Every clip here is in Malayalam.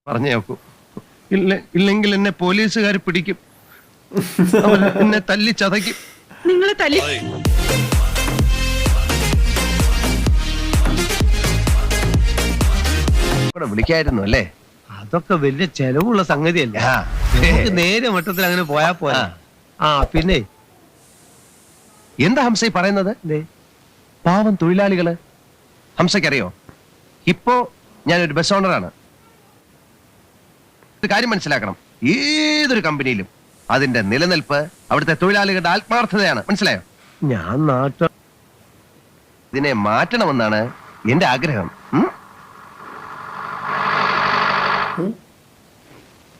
പറഞ്ഞു നോക്കൂ. ഇല്ലെങ്കിൽ എന്നെ പോലീസുകാർ പിടിക്കും, എന്നെ തല്ലി ചതയ്ക്കും. നിങ്ങളെ തല്ലി വിളിക്കായിരുന്നു അല്ലേ? അതൊക്കെ വലിയ ചെലവുള്ള സംഗതിയല്ല. നമുക്ക് നേരെ മട്ടത്തിൽ അങ്ങനെ പോയാ പോരാ. ആ പിന്നെ എന്താ ഹംസ പറയുന്നത്? പാവം തൊഴിലാളികള്. ഹംസക്കറിയോ, ഇപ്പോ ഞാനൊരു ബസ് ഓണറാണ്. ഒരു കാര്യം മനസ്സിലാക്കണം, ഏതൊരു കമ്പനിയിലും അതിന്റെ നിലനിൽപ്പ് അവിടുത്തെ തൊഴിലാളികളുടെ ആത്മാർത്ഥതയാണ്. മനസ്സിലായോ? ഞാൻ ഇതിനെ മാറ്റണമെന്നാണ് എന്റെ ആഗ്രഹം.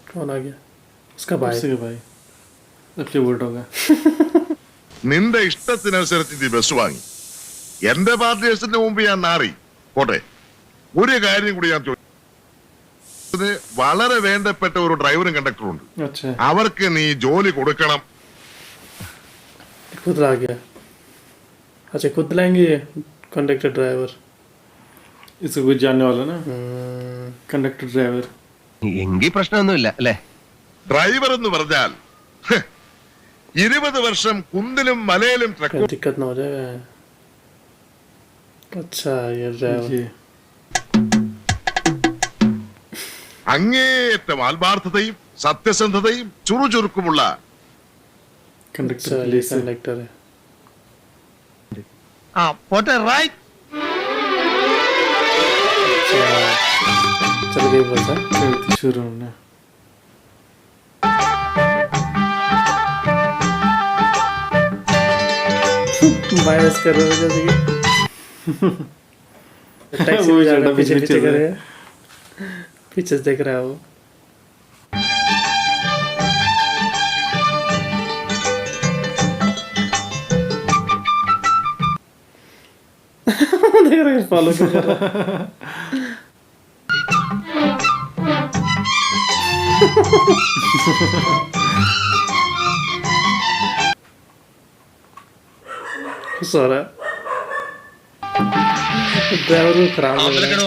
कौन आ गया? उसका भाई अब से वोट होगा. നിന്റെ ഇഷ്ടത്തിനനുസരിച്ച് നീ ബസ് വാങ്ങി. എന്റെ പാർട്ടിയേഴ്സിന്റെ മുമ്പ് ഞാൻ നാറി പോട്ടെ. ഒരു കാര്യം കൂടി ഞാൻ ചോദിച്ചത്, വളരെ വേണ്ടപ്പെട്ട ഒരു ഡ്രൈവറും കണ്ടക്ടറും ഉണ്ട്. अच्छा അവർക്ക് നീ ജോലി കൊടുക്കണം. खुद आ गया. अच्छा खुद लाएंगे ये कंडक्टर ड्राइवर. इसको कुछ जानने वाला ना कंडक्टर ड्राइवर. എങ്കിൽ പ്രശ്നമൊന്നുമില്ല അല്ലേ? ഡ്രൈവർ എന്ന് പറഞ്ഞാൽ 20 വർഷം കുന്നിലും മലയിലും ട്രക്ക് दिक्कत ना हो जाए. अच्छा ये ड्राइवर അങ്ങേയറ്റം ആത്മാർത്ഥതയും സത്യസന്ധതയും ചുറുചുറുക്കുമുള്ള कंडक्टर है. ആ പോട്ടെ. റൈറ്റ്. चल गई बस. शुरू होना बायस कर रहे हो जैसे कि टैक्सी में जाना पीछे पीछे कर रहे हैं. पीछे देख रहा है वो. देख रहे हैं फॉलो कर रहा है. सारा ड्राइवर को खराब लग रहा है.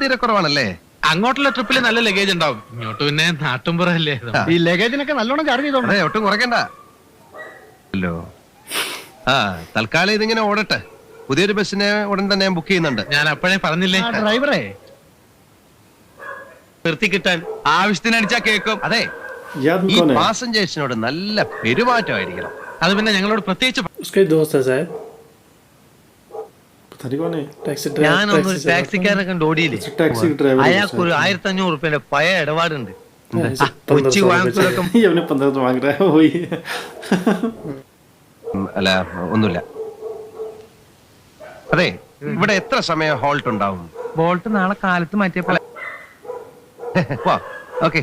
തീരെ കുറവാണല്ലേ? അങ്ങോട്ടുള്ള ട്രിപ്പിൽ നല്ല ലഗേജ് ഉണ്ടാവും, ഇങ്ങോട്ട് പിന്നെ നാട്ടുംപുറല്ലേ. ഈ ലഗേജിനൊക്കെ നല്ലോണം ചാർജ് ചെയ്തോണ്ട്. അതെ, ഒട്ടും കുറയ്ക്കണ്ട. തൽക്കാലം ഇതിങ്ങനെ ഓടട്ടെ. പുതിയൊരു ബസ്സിനെ ഉടൻ തന്നെ ബുക്ക് ചെയ്യുന്നുണ്ട്. ഞാൻ അപ്പോഴേ പറഞ്ഞില്ലേ, ഡ്രൈവറെ നിർത്തി കിട്ടാൻ ആവശ്യത്തിനടിച്ചാ കേൾക്കും. അതെ, याद ഈ कौन है? പാസഞ്ചേഴ്സിനോട് നല്ല പെരുമാറ്റമായിരിക്കണം. അത് പിന്നെ ഞങ്ങളോട് പ്രത്യേകിച്ച് उसके दोस्त है शायद. पता नहीं कौन है. टैक्सी ഞാനൊന്നൊരു ടാക്സിക്കാരനെ കണ്ട് ഓടിയില്ലേ, टैक्सी ड्राइवर. അയാൾക്ക് ഒരു 1500 റുപ്യന്റെ പഴയ ഇടപാടുണ്ട്. കൊച്ചി കോയമ്പത്തൂരൊക്കെ അവനെ 15 മാംഗ് രहा है वही. അല്ല, ഒന്നുമില്ല. അതെ, ഇവിടെ എത്ര സമയം ഹോൾട്ട് ഉണ്ടാവും? ബോൾട്ട് നാളെ കാലത്ത് മാറ്റിയപ്പോൾ. Okay,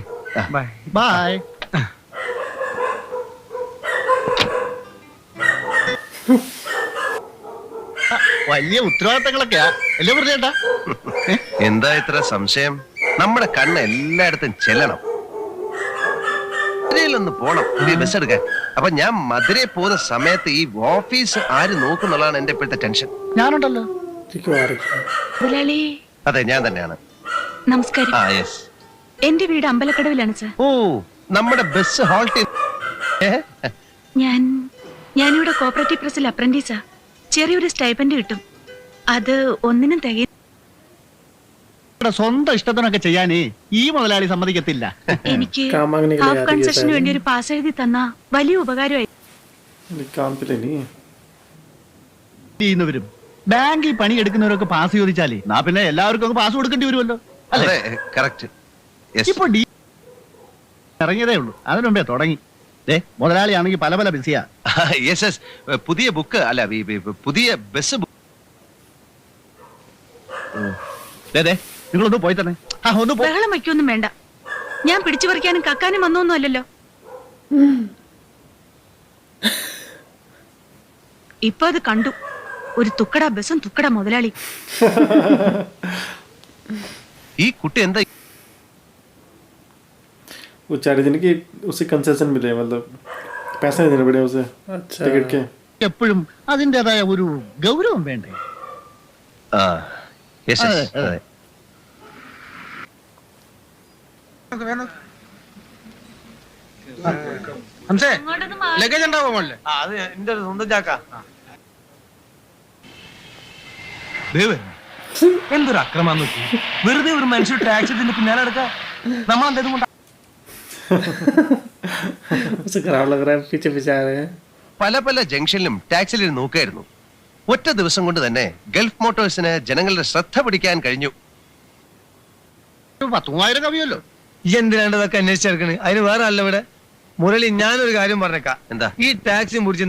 bye bye. വലിയ ഉത്തരവാദിത്തങ്ങളൊക്കെയാ അല്ലേ പറഞ്ഞേട്ടാ? എന്താ ഇത്ര സംശയം? നമ്മുടെ കണ്ണ് എല്ലായിടത്തും ചെല്ലണം. മധുരയിലൊന്ന് പോണം ഈ ബസ് എടുക്കാൻ. അപ്പൊ ഞാൻ മധുരയിൽ പോകുന്ന സമയത്ത് ഈ ഓഫീസ് ആര് നോക്കുന്നുള്ളതാണ് എന്റെ ഇപ്പോഴത്തെ ടെൻഷൻ. ഞാനുണ്ടല്ലോ. മുതലാളി, അതെ, ഞാൻ തന്നെയാണ്. നമസ്കാരം. യെസ്. എന്റെ വീട് അമ്പലക്കടവിലാണ് സർ. ഓ, നമ്മുടെ ബസ് ഹോൾട്ട്. ഞാനിവിടെ കോപ്പറേറ്റീവ് പ്രസിൽ അപ്രന്റീസാ. ചെറിയൊരു സ്റ്റൈപ്പൻഡ് കിട്ടും. അത് ഒന്നിനും തികയും. സ്വന്തം ഇഷ്ടത്തിനൊക്കെ ചെയ്യാനേ ഈ മുതലാളി സമ്മതിക്കത്തില്ല. എനിക്ക് ഹാഫ് കൺസെഷന് വേണ്ടി ഒരു പാസ് എഴുതി തന്നാ വലിയ ഉപകാരമായി. ചെയ്യുന്നവരും ബാങ്കിൽ പണിയെടുക്കുന്നവരൊക്കെ പാസ് ചോദിച്ചാലേ നാ പിന്നെ എല്ലാവർക്കും അങ്ങ് പാസ് കൊടുക്കേണ്ടി വരുമല്ലോ. അതെ, കറക്റ്റ്. ഇപ്പൊ ഇറങ്ങിയതേ ഉള്ളൂ, അതിനു മുമ്പേ തുടങ്ങി. മുതലാളിയാണെങ്കിൽ പല പല ബിസിയാ. Yes yes. പുതിയ ബുക്ക് അല്ല, പുതിയ ബസ്. നിങ്ങളൊന്ന് പോയി തന്നെ. ഒന്ന് ബഹളം വയ്ക്കൊന്നും വേണ്ട. ഞാൻ പിടിച്ചു പറിക്കാനും കക്കാനും വന്നൊന്നും അല്ലല്ലോ. ഇപ്പൊ അത് കണ്ടു. ഒരു തുക്കട ബസ്സും തുക്കട മുതലാളി. ഈ കുട്ടി എന്താ वो चार्ज देने की उसे कंसेशन मिले मतलब पैसा नहीं देना पड़े उसे अच्छा टिकट के എപ്പോഴും അതിൻ്റെതായ ഒരു ഗൗരവം വേണ്ടേ? ആ യെസ് അതെ, അതെ. ലഗേജ് ഉണ്ടാവോ മോളില്? അത് എന്റെ ഒരു സ്വന്തം ചാക്ക. എന്തൊരു അക്രമം നോക്കി, വെറുതെ ഒരു മനുഷ്യ ടാക്സി ഇതിന്റെ പിന്നാലെ എടുക്കാം. നമ്മൾ എന്തെങ്കിലും കൊണ്ട് उसे खराब लग रहा है पीछे पीछे आ रहे हैं പല പല ജംഗ്ഷനിലും ടാക്സിയിൽ നോക്കായിരുന്നു. ഒറ്റ ദിവസം കൊണ്ട് തന്നെ ഗൾഫ് മോട്ടോഴ്സിന് ജനങ്ങളുടെ ശ്രദ്ധ പിടിക്കാൻ കഴിഞ്ഞു. 10,000 കവിയല്ലോ. ഈ എന്തിനാണ്ട് ഇതൊക്കെ അന്വേഷിച്ചെടുക്കണ്? അതിന് വേറെ അല്ല ഇവിടെ. മുരളി, ഞാനൊരു കാര്യം പറഞ്ഞേക്കാം. എന്താ? ഈ ടാക്സി മുറിച്ച്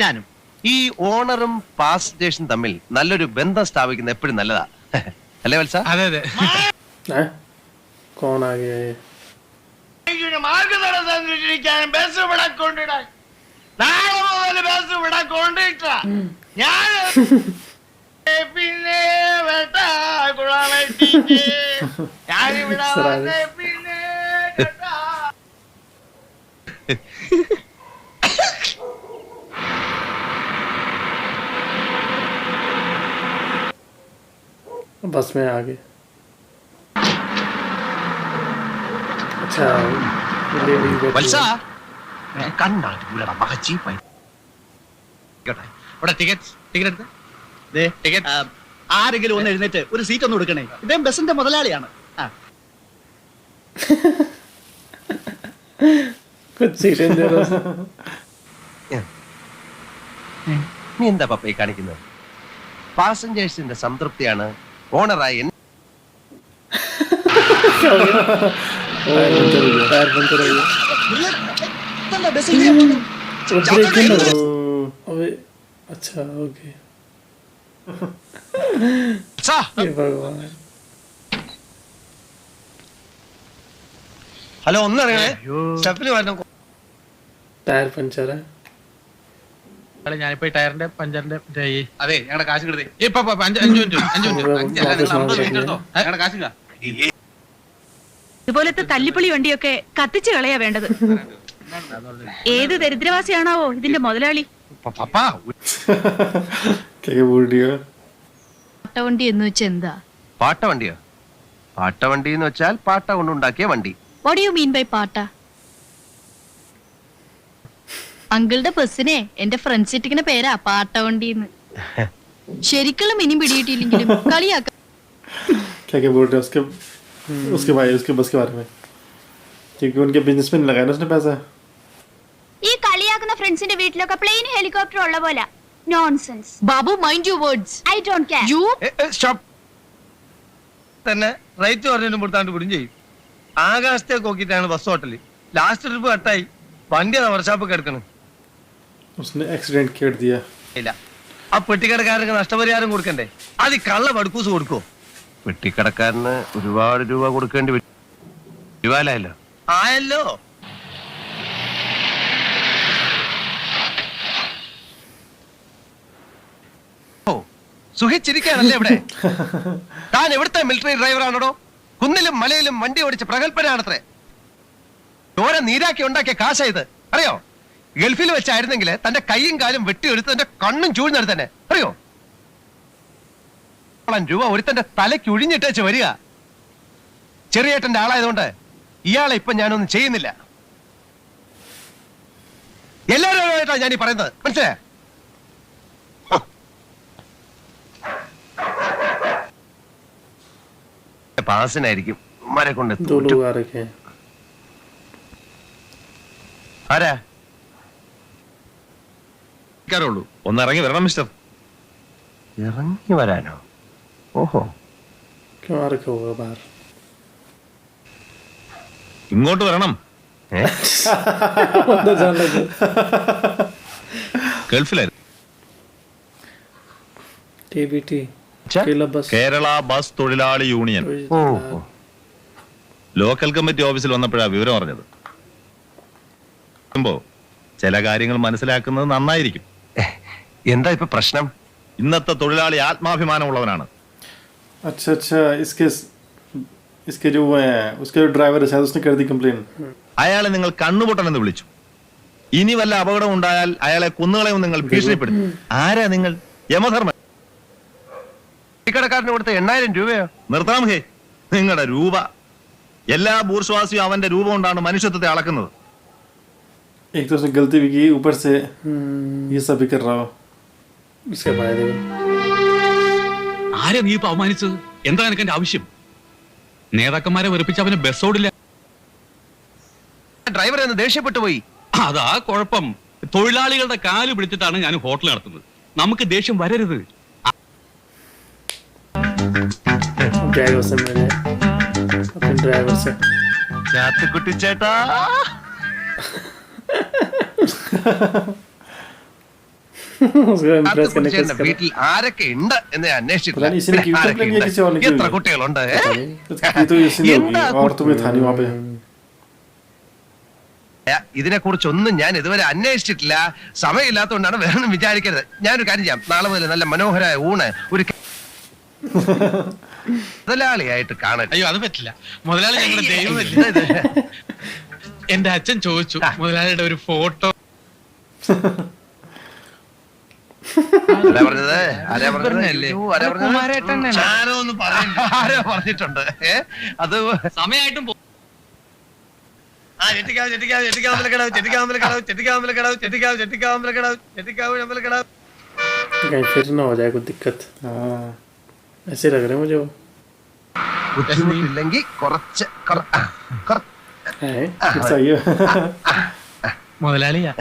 ഞാനും ഈ ഓണറും പാസഞ്ചേഴ്സും തമ്മിൽ നല്ലൊരു ബന്ധം സ്ഥാപിക്കുന്നത് എപ്പോഴും നല്ലതാ. അല്ലേ വത്സ? അതെ അതെ. हैं कौन आ गया ये മാർഗതടസ്സം സൃഷ്ടിക്കാൻ ബസ് ഇവിടെ കൊണ്ടിടാൻ നാളെ മുതൽ ബസ് ഇവിടെ കൊണ്ടിട്ട ഞാൻ പിന്നെ വേട്ടാ കുള വെട്ടിക്ക് ഞാനിവിടെ വന്ന് പിന്നെ കേട്ടാ. बस में आ गए अच्छा लेडीज बैठी വത്സ है। കണ്ണാടിപൂലടാ മഹച്ചീപ്പായി. ഇവിടെ ടിക്കറ്റ് ടിക്കറ്റ് എടുത്ത് ദേ, ടിക്കറ്റ്. ആരെങ്കിലും ഒന്ന് എഴുന്നേറ്റ് ഒരു സീറ്റ് ഒന്ന് കൊടുക്കണേ. ഇദ്ദേഹം ബസിന്റെ മുതലാളിയാണ്. ആ, कुछ सीटें दे रहा है നീ എന്താ പപ്പയെ കാണിക്കുന്നത്? പാസഞ്ചേഴ്സിന്റെ സംതൃപ്തിയാണ് ഓണറായി टायर पंचर हो गया ഇതെന്താ ബസ് ഇങ്ങനെ പോകുന്നത്? वो ब्रेक ही ना हो। अबे अच्छा ओके हे भगवान ഹലോ, ഒന്നിറങ്ങണേ. സ്റ്റെപ്പിന് വരണം. टायर पंचर है അല്ല ഞാനിപ്പോ ഈ ടയറിന്റെ പഞ്ചറിന്റെ അതെ, ഞങ്ങളുടെ കാശ് കിടത്തേ. ഇപ്പൊ 5 മിനിറ്റ് वापस मांग रहे हैं ഞങ്ങളുടെ കാശ് ഇങ്ങാ. ഇതുപോലത്തെ തല്ലിപ്പൊളി വണ്ടിയൊക്കെ കത്തിച്ചു കളയാ വേണ്ടത്. ഏത് ദരിദ്രവാസിയാണാവോ ഇതിന്റെ മുതലാളി? പപ്പാ क्या बोल रही है വണ്ടി എന്ന് വെച്ചാ എന്താ? പാട്ട വണ്ടിയോ? പാട്ട വണ്ടി എന്ന് വെച്ചാൽ പാട്ട കൊണ്ടുണ്ടാക്കിയ വണ്ടി. വാട്ട് യു മീൻ ബൈ പാട്ട? അങ്കിളുടെ ബസ്സിനെ എന്റെ ഫ്രണ്ട് സീറ്റിക്കുന്ന പേരാ പാട്ട വണ്ടിന്ന്. ശരിക്കുള്ള മിനി പിടിയിട്ടില്ലെങ്കിലും കളിയാക്ക. क्या क्या बोल रहे हैं उसके भाई उसके बस के बारे में क्योंकि उनके बिजनेस में नहीं लगाया ना उसने पैसा ഈ കളിയാക്കുന്ന ഫ്രണ്ട്സിന്റെ വീട്ടിലൊക്കെ പ്ലെയിൻ ഹെലികോപ്റ്റർ ഉള്ള പോലെ nonsense Babu mind your words. I don't care you stop. തന്നെ റേറ്റ് പറഞ്ഞിട്ടും കൊടുത്താണ്ട് വിടും ചെയ്യും. ആകാശത്തേക്ക് നോക്കിയിട്ടാണ് ബസ് ഹോട്ടല്. ലാസ്റ്റ് ട്രിപ്പ് കട്ടായി. വണ്ടി അതാ വർഷാപ്പ് കിടക്കണം. उसने एक्सीडेंट कर दिया ഇല്ല, ആ പെട്ടിക്കടക്കാരർക്ക് നഷ്ടപരിഹാരം കൊടുക്കണ്ടേ? അത് ഈ കള്ള പടുക്കൂസ് കൊടുക്കോ? വെട്ടിക്കടക്കാരന് ഒരുപാട് രൂപ കൊടുക്കേണ്ടി വരും. രൂപയിലായല്ലോ. ആയല്ലോ. ഓ സുഖിച്ചിരിക്കാനല്ലേ ഇവിടെ? താൻ എവിടുത്തെ മിലിറ്ററി ഡ്രൈവറാണോ? കുന്നിലും മലയിലും വണ്ടി ഓടിച്ച് പ്രഗത്ഭനാണത്രേ. ചോര നീരാക്കി ഉണ്ടാക്കിയ കാശ ഇത് അറിയോ? ഗൾഫിൽ വെച്ചായിരുന്നെങ്കിൽ തന്റെ കൈയും കാലും വെട്ടിയെടുത്ത് തന്റെ കണ്ണും ചൂഴ്ന്നെടുത്ത് തന്നെ അറിയോ? രൂപ ഒരുത്തന്റെ തലയ്ക്ക് ഒഴിഞ്ഞിട്ടേച്ച് വരിക. ചെറിയേട്ടന്റെ ആളായതുകൊണ്ട് ഇയാളെ ഇപ്പൊ ഞാനൊന്നും ചെയ്യുന്നില്ല. എല്ലാവരുമായിട്ടാണ് ഞാൻ ഈ പറയുന്നത്, മനസ്സിലായോ? പാസിനായിരിക്കും മരെ കൊണ്ട് दो लोग आ रखे हैं ആരാ? ഒന്ന് ഇറങ്ങി വരണം മിസ്റ്റർ. ഇറങ്ങി വരാനോ? ഓഹോ, क्यों आ रखा होगा बाहर ഇങ്ങോട്ട് വരണം. अंदर जान लगे ഗൾഫിലായിരുന്നു. टीबीटी अच्छा? केला बस കേരള ബസ് തൊഴിലാളി യൂണിയൻ ഓഹോ. ലോക്കൽ കമ്മിറ്റി ഓഫീസിൽ വന്നപ്പോഴാണ് വിവരം അറിഞ്ഞത്. ചില കാര്യങ്ങൾ മനസ്സിലാക്കുന്നത് നന്നായിരിക്കും. എന്താ ഇപ്പൊ പ്രശ്നം? ഇന്നത്തെ തൊഴിലാളി ആത്മാഭിമാനമുള്ളവനാണ്. अच्छा अच्छा इसके जो वो है उसके जो ड्राइवर है शायद उसने कर दी कंप्लेन. അയാളെ നിങ്ങൾ കണ്ണുപൊട്ടനെന്ന് വിളിച്ചു. ഇനി വല്ല അപകടം ഉണ്ടായാൽ അയാളെ കുന്നുകളെയും നിങ്ങൾ ഭീഷണിപ്പെടുത്തി. ആരാ നിങ്ങൾ? യമധർമ്മൻ. കടക്കാരന് കൊടുത്ത 8000 രൂപയോ? നിർത്താം ഹേ നിങ്ങളുടെ രൂപ. എല്ലാ ബൂർഷ്വാസിയും അവന്റെ രൂപം കൊണ്ടാണ് മനുഷ്യത്വത്തെ അളക്കുന്നത്. एक तो उसने गलती भी की ऊपर से ये सब भी कर रहा हो. इसके फायदे भी. ആരെ നീ ഇപ്പൊ അവമാനിച്ചത്? എന്താ നിനക്ക് എന്റെ ആവശ്യം? നേതാക്കന്മാരെ വെറുപ്പിച്ച് അവന് ബസ് ഓടില്ല. ഡ്രൈവർ എന്ന് ദേഷ്യപ്പെട്ടു പോയി. അതാ കുഴപ്പം. തൊഴിലാളികളുടെ കാല് പിടിച്ചിട്ടാണ് ഞാൻ ഹോട്ടൽ നടത്തുന്നത്. നമുക്ക് ദേഷ്യം വരരുത്. जाएगा उससे मेरे अपने ड्राइवर से. ചാത്തുക്കുട്ടി ചേട്ടാ, उसको इम्प्रेस करने ചാത്തുക്കുട്ടി ചേട്ടന്റെ का വീട്ടിൽ ആരൊക്കെ ഉണ്ട് എന്ന് ഞാൻ അന്വേഷിച്ചിട്ടില്ല. पता नहीं इसी ने क्यों ആരൊക്കെ कंप्लेन किया ഉണ്ട്? किसी और ने क्यों എത്ര किया? കുട്ടികളുണ്ട്? पता नहीं. ये तो इसी ने होगी और तो कोई था नहीं वहाँ पे. ഇതിനെ കുറിച്ചൊന്നും ഞാൻ ഇതുവരെ അന്വേഷിച്ചിട്ടില്ല. സമയമില്ലാത്തതുകൊണ്ടാണ് വേറൊന്നും വിചാരിക്കരുത്. ഞാനൊരു കാര്യം ചെയ്യാം. നാളെ മുതൽ നല്ല മനോഹരമായ ഊണ് ഒരു മുതലാളിയായിട്ട് കാണട്ടെ. അയ്യോ അത് പറ്റില്ല. മുതലാളി ഞങ്ങളുടെ ദൈവമല്ലേ. ഇത് എന്റെ അച്ഛൻ ചോദിച്ചു മുതലാളിയുടെ ഒരു ഫോട്ടോ. ആരാ പറഞ്ഞത്? ആരാ പറഞ്ഞത്? അയ്യോ, ആരാ പറഞ്ഞത്? ആരോ ഒന്ന് പറയുന്നു. ആരോ പറഞ്ഞിട്ടുണ്ട്. അത് സമയമായിട്ടും ആ ചെട്ടിക്കാവ് ചെട്ടിക്കാവ് ചെട്ടിക്കാവ് അമ്പലക്കടവ് ചെട്ടിക്കാവ് അമ്പലക്കടവ് ചെട്ടിക്കാവ് അമ്പലക്കടവ് ചെട്ടിക്കാവ് ചെട്ടിക്കാവ് അമ്പലക്കടവ് ചെട്ടിക്കാവ് അമ്പലക്കടവ്. कहीं फिर ना हो जाए कोई दिक्कत. हाँ ऐसे लग रहे हैं मुझे वो. ബുദ്ധിമുട്ടില്ലെങ്കിൽ കുറച്ച് है कितना ये. മുതലാളിയാ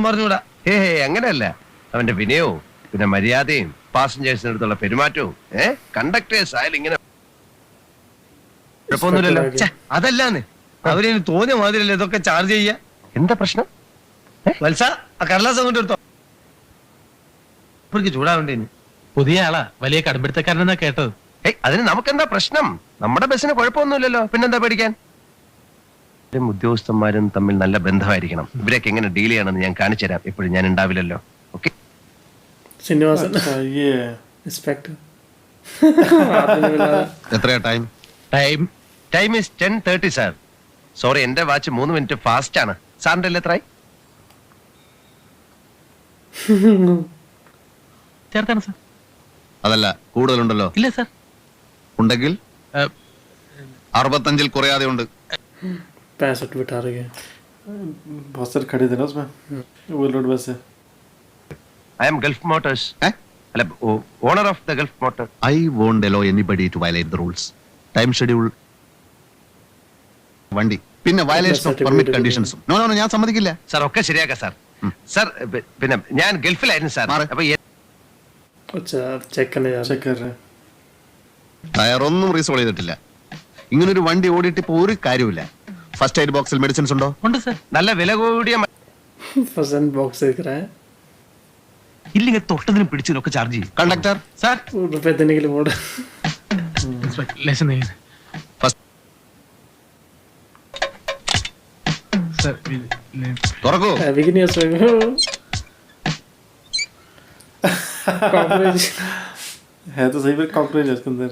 പറഞ്ഞൂടാ. അങ്ങനെയല്ല. അവന്റെ വിനയവും പിന്നെ മര്യാദയും പാസഞ്ചേഴ്സിന് അടുത്തുള്ള പെരുമാറ്റവും കണ്ടക്ടേഴ്സ് ആയാലും ഇങ്ങനെ കുഴപ്പമൊന്നുമില്ലല്ലോ. ഛെ, അതല്ലാന്ന് അവരിന് തോന്നിയ മാതിരിയല്ലേ ഇതൊക്കെ ചാർജ് ചെയ്യാ. എന്താ പ്രശ്നം? വത്സ ആ കടലാസ് അങ്ങോട്ട് എടുത്തോ. അവർക്ക് ചൂടാവേണ്ടേന്. പുതിയ ആളാ, വലിയ കടുംപിടുത്തക്കാരനെന്നാ കേട്ടത്. അതിന് നമുക്കെന്താ പ്രശ്നം? നമ്മുടെ ബസ്സിന് കുഴപ്പമൊന്നുമില്ലല്ലോ. പിന്നെന്താ പേടിക്കാൻ? ഉദ്യോഗസ്ഥന്മാരും തമ്മിൽ നല്ല ബന്ധമായിരിക്കണം. ഇവരൊക്കെ എങ്ങനെ ഡീൽ ചെയ്യണമെന്ന് ഞാൻ കാണിച്ചു തരാം. എപ്പോഴും ഞാൻ ഉണ്ടാവില്ലല്ലോ. ഓക്കെ. श्रीनिवासन ये इंस्पेक्टर. എത്രയാ time? Time is 10:30 sir. Sorry, എന്റെ വാച്ച് 3 മിനിറ്റ് ഫാസ്റ്റ് ആണ്. സാറിന്റെ അല്ലേ എത്രയായി? ചേർത്താണ് സാർ. അതല്ല കൂടുതലുണ്ടല്ലോ. ഇല്ല സാർ. ഉണ്ടെങ്കിൽ 65 കുറയാതെ ഉണ്ട്. 65 बिठा रही है. बहुत सारे खड़े थे ना उसमें. वो लोड बस है. I am Gulf Motors. അല്ല, owner of the Gulf Motor. I won't allow anybody to violate the rules. Time schedule, വണ്ടി, പിന്നെ വയലേഷൻ ഓഫ് പെർമിറ്റ് കണ്ടീഷൻസും. നോ നോ ഞാൻ സമ്മതിക്കില്ല. സാർ ഒക്കെ ശരിയാക്കാം സാർ. സാർ പിന്നെ ഞാൻ ഗൾഫിലായിരുന്നു സാർ. അപ്പൊ अच्छा चेक करने जा चेक कर रहे हैं. ടയറൊന്നും റീസോൾവ് ചെയ്തിട്ടില്ല. ഇങ്ങനൊരു വണ്ടി ഓടിയിട്ട് ഇപ്പൊ ഒരു കാര്യമില്ല. ഫസ്റ്റ് എയ്ഡ് ബോക്സിൽ മെഡിസിൻസ് ഉണ്ടോ? ഉണ്ട് സാർ. നല്ല വില കൂടിയ फर्स्ट बॉक्स देख रहा है. ഇല്ലെങ്കിൽ തൊട്ടതിനും പിടിച്ചതിനൊക്കെ ചാർജ് ചെയ്യും. കണ്ടക്ടർ സാർ रुपए देने के लिए मोड़. ലേശം നീ സാർ തുറക്കൂ. अभी की नहीं उसमें कॉकरोच है तो सही पर कॉकरोच है उसके अंदर.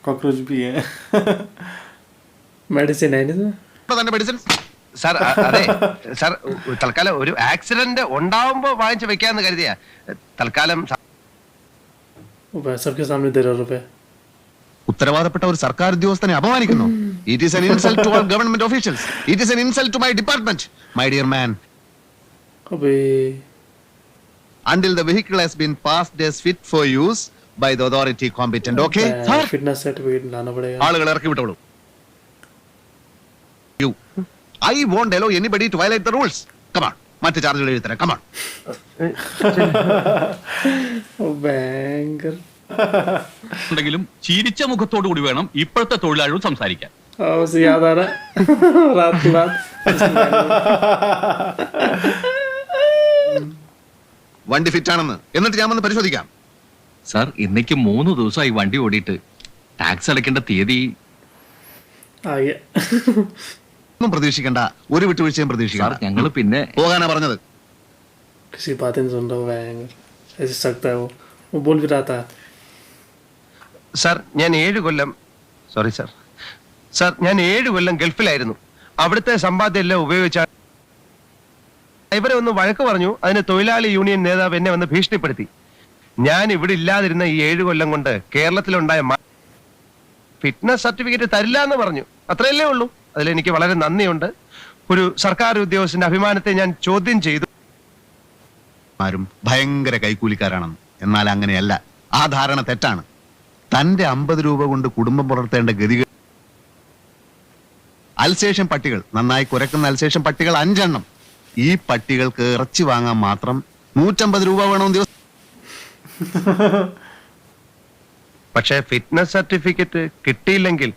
कॉकरोच भी है. मेडिसिन है नहीं തന്നെ മെഡിസിൻസ്. സാർ അതെ സാർ, തൽക്കാലം ഒരു ആക്സിഡന്റ് ഉണ്ടാവുമ്പോ വാങ്ങിച്ചു വെക്കാന്ന് കരുതിയാ. തൽക്കാലം वो सबके सामने दे रहा रुपए. ഉത്തരവാദപ്പെട്ട ഒരു സർക്കാർ ഉദ്യോഗസ്ഥനെ അപമാനിക്കുന്നു. It is an insult to all government officials. It is an insult to my department, my dear man. अबे Until the vehicle has been passed as fit for use by the authority competent. Okay? Fitness certificate लाना पड़ेगा. ആളുകൾ ഇറക്കി വിട്ടോളൂ. You. I won't allow anybody to violate the rules. Come on. മറ്റു ചാർജുകൾ എഴുതി തരാം. Come on. ഭയങ്കര. ഉണ്ടെങ്കിലും ചിരിച്ച മുഖത്തോടു കൂടി വേണം ഇപ്പോഴത്തെ തൊഴിലാളികൾ സംസാരിക്കാൻ. उसे याद आ रहा है रात की बात. വണ്ടി ഫിറ്റ് ആണെന്ന് എന്നിട്ട് ഞാൻ വന്ന് പരിശോധിക്കാം. സാർ ഇന്നേക്ക് 3 ദിവസമായി വണ്ടി ഓടിയിട്ട് ടാക്സ് അടയ്ക്കേണ്ട തീയതി. आ गया. ഒന്നും പ്രതീക്ഷിക്കണ്ട, ഒരു വിട്ടുവീഴ്ചയും പ്രതീക്ഷിക്കണ്ട. ഞങ്ങൾ പിന്നെ പോകാനാ പറഞ്ഞത്. किसी बातें नहीं सुन रहा. वो भयंकर ऐसे सकता है. वो बोल भी रहा था സാർ ഞാൻ 7 കൊല്ലം സോറി സാർ സാർ ഞാൻ 7 കൊല്ലം ഗൾഫിലായിരുന്നു. അവിടുത്തെ സമ്പാദ്യം എല്ലാം ഉപയോഗിച്ചാൽ ഇവരെ ഒന്ന് വഴക്ക് പറഞ്ഞു. അതിന് തൊഴിലാളി യൂണിയൻ നേതാവ് എന്നെ വന്ന് ഭീഷണിപ്പെടുത്തി. ഞാൻ ഇവിടെ ഇല്ലാതിരുന്ന ഈ 7 കൊല്ലം കൊണ്ട് കേരളത്തിലുണ്ടായ ഫിറ്റ്നസ് സർട്ടിഫിക്കറ്റ് തരില്ല എന്ന് പറഞ്ഞു. അത്രയല്ലേ ഉള്ളൂ. അതിലെനിക്ക് വളരെ നന്ദിയുണ്ട്. ഒരു സർക്കാർ ഉദ്യോഗസ്ഥന്റെ അഭിമാനത്തെ ഞാൻ ചോദ്യം ചെയ്തു. ആരും ഭയങ്കര കൈക്കൂലിക്കാരാണെന്ന്. എന്നാൽ അങ്ങനെയല്ല. ആ ധാരണ തെറ്റാണ്. തന്റെ 50 രൂപ കൊണ്ട് കുടുംബം പുലർത്തേണ്ട ഗതികൾ. അൽസേഷൻ പട്ടികൾ, നന്നായി കുരക്കുന്ന അൽസേഷൻ പട്ടികൾ 5 എണ്ണം. ഈ പട്ടികൾക്ക് ഇറച്ചി വാങ്ങാൻ മാത്രം 150 രൂപ വേണമെന്ന് ദിവസം. പക്ഷേ ഫിറ്റ്നസ് സർട്ടിഫിക്കറ്റ് കിട്ടിയില്ലെങ്കിൽ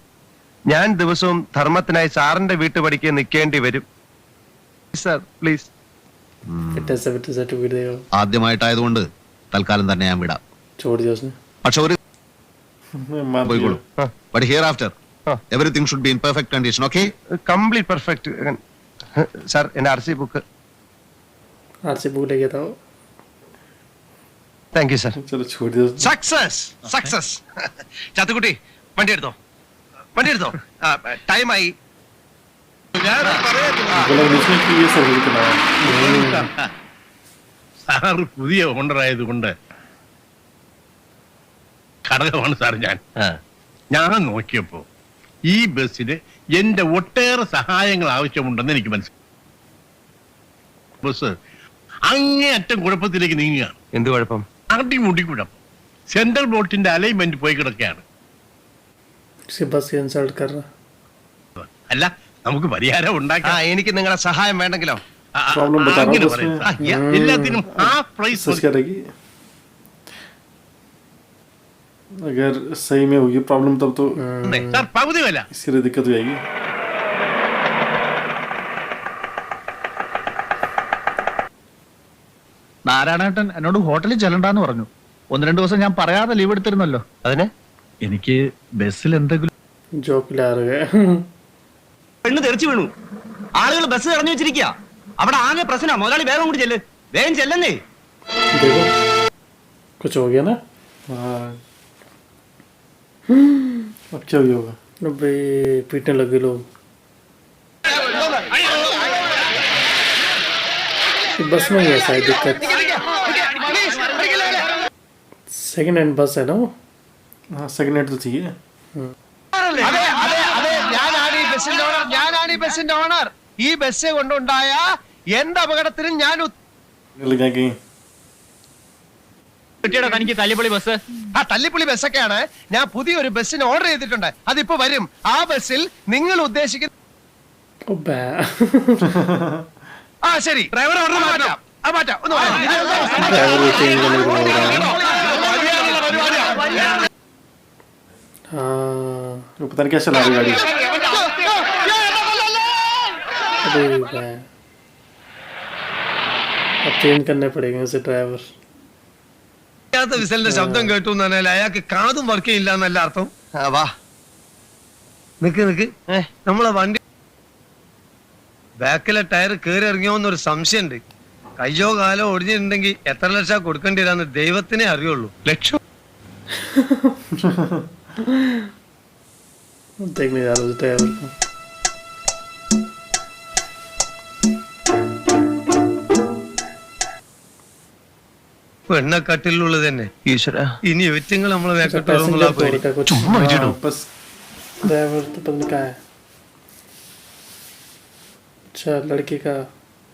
ഞാൻ ദിവസവും ധർമ്മത്തിനായി സാറിന്റെ വീട്ടുപടിക്ക് നിൽക്കേണ്ടി വരും. Sir please. फिटनेस सर्टिफिकेट देगा ആദ്യമായിട്ടായതുകൊണ്ട് തൽക്കാലം തന്നെ ഞാൻ വിടാം. छोड़ दिया उसने പക്ഷെ ഒരു मान പോയിക്കോളൂ. But here after everything should be in perfect condition. Okay, complete perfect. Sir എന്റെ RC ബുക്ക്. आरसी बुक लेके था താങ്ക് യു സാർ. चलो छोड़ दिया उसने സക്സസ് സക്സസ്. ചാത്തുക്കുട്ടി വണ്ടി എടുത്തോ, വണ്ടി എടുത്തോ. ടൈമായി. बोला उसने कि ये सब कितना സാർ പുതിയ ഓണർ ആയതുകൊണ്ട് ഘടകമാണ് സാർ ഞാൻ നോക്കിയപ്പോ ഈ ബസ്സിന് എന്റെ ഒട്ടേറെ സഹായങ്ങൾ ആവശ്യമുണ്ടെന്ന് എനിക്ക് മനസ്സിലായി. ബസ് അങ്ങേയറ്റം കുഴപ്പത്തിലേക്ക് നീങ്ങുകയാണ്. എന്ത് കുഴപ്പം? അടിമുടി കുഴപ്പം. സെൻട്രൽ ബോൾട്ടിന്റെ അലൈൻമെന്റ് പോയി കിടക്കുകയാണ്. से बस इंसल्ट कर रहा അല്ല, നമുക്ക് പരിഹാരം ഉണ്ടാക്കാം. എനിക്ക് നിങ്ങളുടെ സഹായം വേണ്ടെങ്കിലോ? प्रॉब्लम बता रहा അങ്ങനെ हूँ പറയാം. उसमें എല്ലാത്തിനും ഹാഫ് പ്രൈസ്. सच करेगी अगर सही में होगी प्रॉब्लम तब तो സാർ പകുതി വില. इसके लिए दिक्कत हो जाएगी. നാരായണേട്ടൻ എന്നോട് ഹോട്ടലിൽ ചെല്ലണ്ടെന്ന് പറഞ്ഞു. 1-2 ദിവസം ഞാൻ പറയാതെ ലീവ് എടുത്തിരുന്നല്ലോ. അതിന് എനിക്ക് ബസ്സിൽ എന്തെങ്കിലും जोक ला रहे हैं പെണ്ണ് തെറിച്ചു വീണു. ആളുകൾ ബസ് തടഞ്ഞു വെച്ചിരിക്കുക. അവിടെ ആകെ പ്രശ്നം. മുതലാളി വേഗം കൂടി ചെല്ല്, വേഗം ചെല്ലെന്നേ. देखो कुछ हो गया ना. हाँ अब क्या हो गया होगा? अबे पीटने लगे लोग. बस में ही है शायद दिक्कत. सेकंड हैंड बस है ना वो. हाँ सेकंड हैंड तो थी है. ഞാനാണ് ഈ ബസിന്റെ ഓണർ. ഈ ബസ് കൊണ്ടുണ്ടായ എന്ത് അപകടത്തിനും ഞാൻ लगा कि കിട്ടിയടാ തനിക്ക് തല്ലിപ്പൊളി ബസ്. തല്ലിപ്പുള്ളി ബസ്സൊക്കെയാണ്. ഞാൻ പുതിയൊരു ബസ്സിന് ഓർഡർ ചെയ്തിട്ടുണ്ട്. അതിപ്പോ വരും. ആ ബസ്സിൽ നിങ്ങൾ ഉദ്ദേശിക്കുന്ന अबे ശരി ഡ്രൈവർ ഓർഡർ മാറ്റാം. മാറ്റാം ഒന്ന് ड्राइवर भी चेंज करने को बोल रहा है. हाँ वो पता नहीं क्या चला रही गाड़ी. अबे बे अब चेंज करने पड़ेंगे उसे ड्राइवर. വിസലിന്റെ ശബ്ദം കേട്ടു എന്ന് പറഞ്ഞാൽ അയാൾക്ക് കാതും വർക്ക് ചെയ്യില്ല എന്നല്ല അർത്ഥം. വാ നിക്ക് നമ്മളെ വണ്ടി ബാക്കിലെ ടയർ കയറി ഇറങ്ങിയോന്നൊരു സംശയമുണ്ട്. കയ്യോ കാലോ ഒടിഞ്ഞിട്ടുണ്ടെങ്കിൽ എത്ര ലക്ഷം കൊടുക്കേണ്ടി വരാന്ന് ദൈവത്തിനെ അറിയുള്ളൂ. ലക്ഷം देखने जा रहा हूँ ड्राइवर को. പെണ്ണക്കട്ടിലുള്ളത് തന്നെ. ഈശ്വര. ഇനി ഒറ്റങ്ങൾ നമ്മളെ पैसेंजर വേക്കട്ടുള്ള तोड़ का कुछ. चुम्मा ही हाँ, बस ड्राइवर तो पता नहीं क्या है. अच्छा लड़की का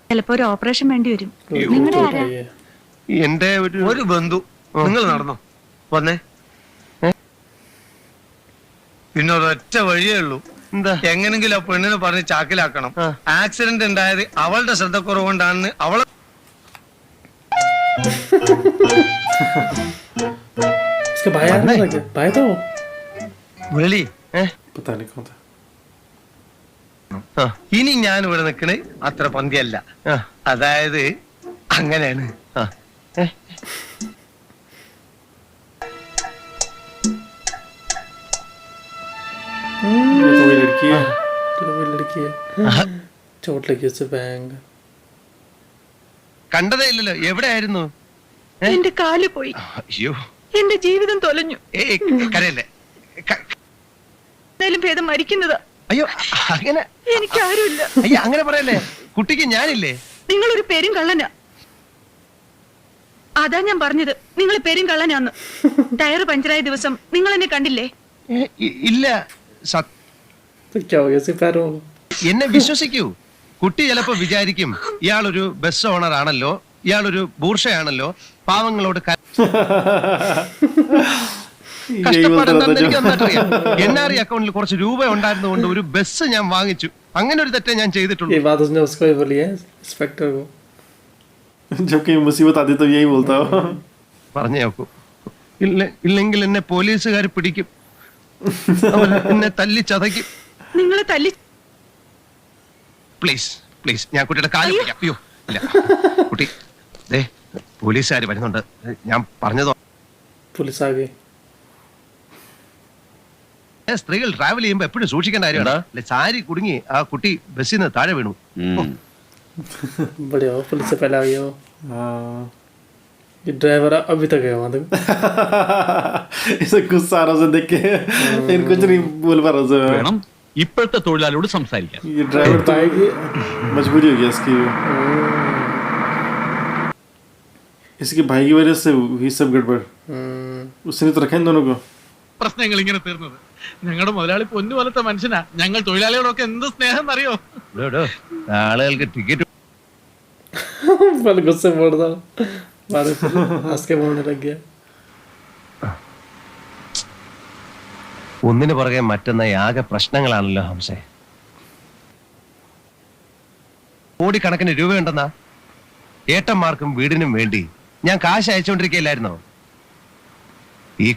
ചിലപ്പോ ഒരു ഓപ്പറേഷൻ വേണ്ടി വരും. लड़की तो उठाई है. എന്റെ ഒരു ഒരു ബന്ധു. നിങ്ങൾ നടന്നോ വന്നേ. പിന്നെ ഒരൊറ്റ വഴിയേ ഉള്ളൂ. എന്താ? എങ്ങനെങ്കിലും ആ പെണ്ണിനെ പറഞ്ഞ് ചാക്കിലാക്കണം. ആക്സിഡന്റ് ഉണ്ടായത് അവളുടെ ശ്രദ്ധക്കുറവുകൊണ്ടാണെന്ന് അവളെ इसका भाई आ रहा था क्या? भाई तो വിളി. पता नहीं कौन था. ഇനി ഞാൻ ഇവിടെ നിൽക്കണേ അത്ര പന്തിയല്ല. അതായത് അങ്ങനെയാണ്. ये तो वही लड़की है. तो वही लड़की है. चोट लगी उससे बैंग. കണ്ടതേ ഇല്ലല്ലോ. എവിടെയായിരുന്നു? എന്റെ കാല് പോയി, അയ്യോ എന്റെ ജീവിതം തൊലഞ്ഞു. കരയല്ലേ. എന്തായാലും ഭേദം മരിക്കുന്നതാ. അയ്യോ അങ്ങനെ എനിക്ക് ആരുമില്ല. അയ്യോ അങ്ങനെ പറയല്ലേ, കുട്ടിക്ക് ഞാനില്ലേ. നിങ്ങളൊരു പേരും കള്ളനാ. അതാ ഞാൻ പറഞ്ഞത്, നിങ്ങൾ പേരും കള്ളനാന്ന്. ടയർ പഞ്ചറായ ദിവസം നിങ്ങൾ എന്നെ കണ്ടില്ലേ? ഇല്ല. तो क्या हो गया सिपारो എന്നെ വിശ്വസിക്കൂ. കുട്ടി ചിലപ്പോ വിചാരിക്കും ഇയാളൊരു ബസ് ഓണർ ആണല്ലോ, ഇയാളൊരു ബൂർഷയാണല്ലോ, പാവങ്ങളോട് കഷ്ടപ്പാടെന്താണെന്ന് എനിക്ക് നന്നായിട്ടറിയാം. NRI അക്കൗണ്ടിൽ കുറച്ച് രൂപ ഉണ്ടായിരുന്നുകൊണ്ട് ഒരു ബസ് ഞാൻ വാങ്ങിച്ചു. അങ്ങനെ ഒരു തെറ്റേ ഞാൻ ചെയ്തിട്ടുള്ളൂ. ये बात उसने उसको ही बोली है इंस्पेक्टर को जब कहीं मुसीबत आती तो यही बोलता हो പറഞ്ഞു നോക്കൂ. ഇല്ലെങ്കിൽ എന്നെ പോലീസുകാർ പിടിക്കും, അവര് എന്നെ തല്ലി ചതയ്ക്കും. നിങ്ങളെ തല്ലി. പ്ലീസ് പ്ലീസ്, ഞാൻ കുട്ടിയുടെ കാല് പിടിക്കാം. അയ്യോ ഇല്ല കുട്ടി, ദേ പോലീസുകാർ വരുന്നുണ്ട്. ഞാൻ പറഞ്ഞതോ पुलिस आ गई സ്ത്രീകൾ ട്രാവൽ ചെയ്യുമ്പോ എപ്പോഴും സൂക്ഷിക്കേണ്ട കാര്യമാണ്. സാരി കുടുങ്ങി ആ കുട്ടി ബസ്സിൽ നിന്ന് താഴെ വീണു. बढ़िया हो, पुलिस से पहले आ गया हो. ये ड्राइवर अभी तक है वहां तक इसे गुस्सा आ रहा है देख के इन कुछ नहीं बोल पा रहा है. വേണം ഇപ്പോഴത്തെ തൊഴിലാളിയോട് സംസാരിക്കാൻ. ये ड्राइवर तो आएगी, मजबूरी हो गया इसकी. इसके भाई की वजह से हुई सब गड़बड़. उसने तो रखा इन दोनों को. പ്രശ്നങ്ങൾ ഇങ്ങനെ തീർന്നത്. ഞങ്ങളുടെ മുതലാളി പൊന്നു പോലത്തെ മനുഷ്യനാ. ഞങ്ങൾ തൊഴിലാളികളൊക്കെ എന്ത് സ്നേഹം അറിയോ. ആളുകൾക്ക് ടിക്കറ്റ് पहले गुस्से में बोल रहा बाद में हंस के बोलने लग गया. ഒന്നിനു പുറകെ മറ്റൊന്നായി ആകെ പ്രശ്നങ്ങളാണല്ലോ ഹംസേ. കോടിക്കണക്കിന് രൂപയുണ്ടെന്നാ ഏട്ടന്മാർക്കും വീടിനും വേണ്ടി ഞാൻ കാശ് അയച്ചുകൊണ്ടിരിക്കുകയല്ലായിരുന്നോ? ഈ